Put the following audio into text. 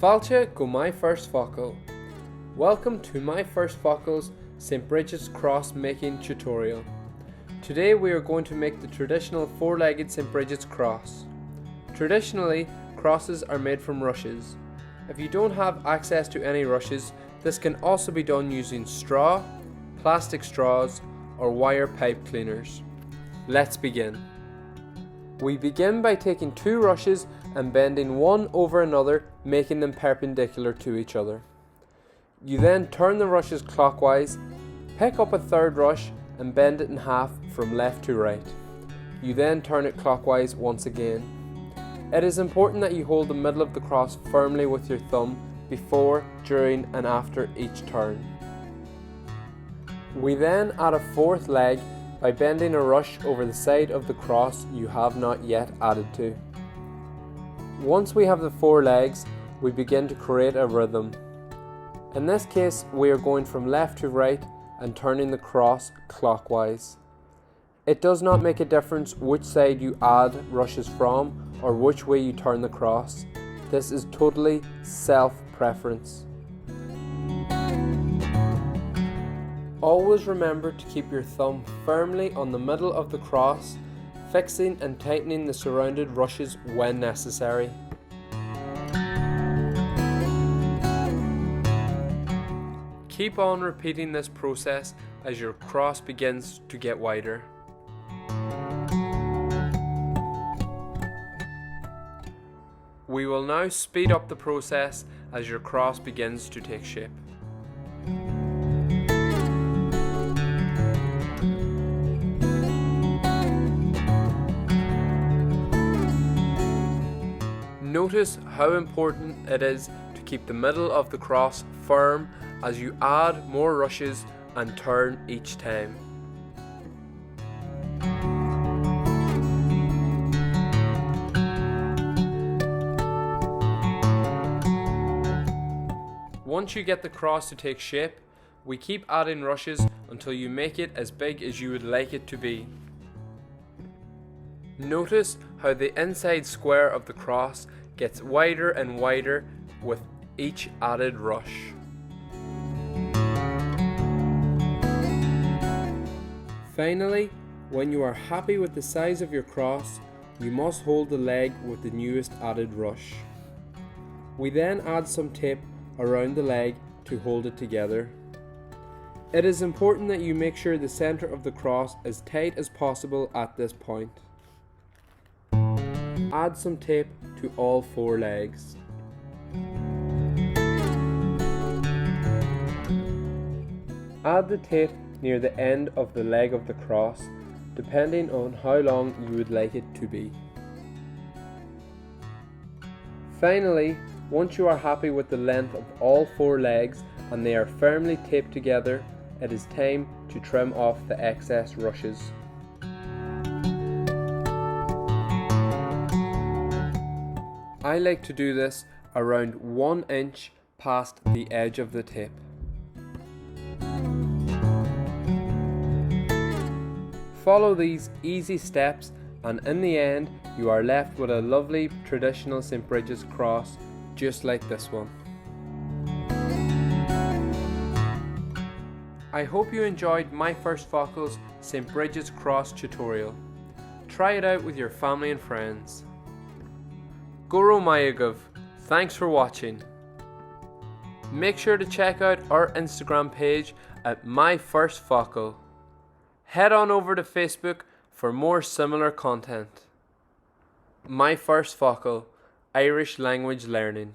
Fáilte go My First Focail. Welcome to My First Focail's St. Bridget's cross making tutorial. Today we are going to make the traditional four-legged St. Bridget's cross. Traditionally, crosses are made from rushes. If you don't have access to any rushes, this can also be done using straw, plastic straws, or wire pipe cleaners. Let's begin. We begin by taking two rushes and bending one over another, making them perpendicular to each other. You then turn the rushes clockwise, pick up a third rush and bend it in half from left to right. You then turn it clockwise once again. It is important that you hold the middle of the cross firmly with your thumb before, during and after each turn. We then add a fourth leg by bending a rush over the side of the cross you have not yet added to. Once we have the four legs, we begin to create a rhythm. In this case, we are going from left to right and turning the cross clockwise. It does not make a difference which side you add rushes from or which way you turn the cross. This is totally self-preference. Always remember to keep your thumb firmly on the middle of the cross, fixing and tightening the surrounded rushes when necessary. Keep on repeating this process as your cross begins to get wider. We will now speed up the process as your cross begins to take shape. Notice how important it is to keep the middle of the cross firm as you add more rushes and turn each time. Once you get the cross to take shape, we keep adding rushes until you make it as big as you would like it to be. Notice how the inside square of the cross gets wider and wider with each added rush. Finally, when you are happy with the size of your cross, you must hold the leg with the newest added rush. We then add some tape around the leg to hold it together. It is important that you make sure the center of the cross is tight as possible at this point. Add some tape to all four legs. Add the tape near the end of the leg of the cross, depending on how long you would like it to be. Finally, once you are happy with the length of all four legs and they are firmly taped together, it is time to trim off the excess rushes. I like to do this around 1 inch past the edge of the tape. Follow these easy steps and in the end you are left with a lovely traditional St. Bridget's cross just like this one. I hope you enjoyed My First Focail's St. Bridget's cross tutorial. Try it out with your family and friends. Guru Mayagov, thanks for watching. Make sure to check out our Instagram page at My First Focail. Head on over to Facebook for more similar content. My First Focail, Irish language learning.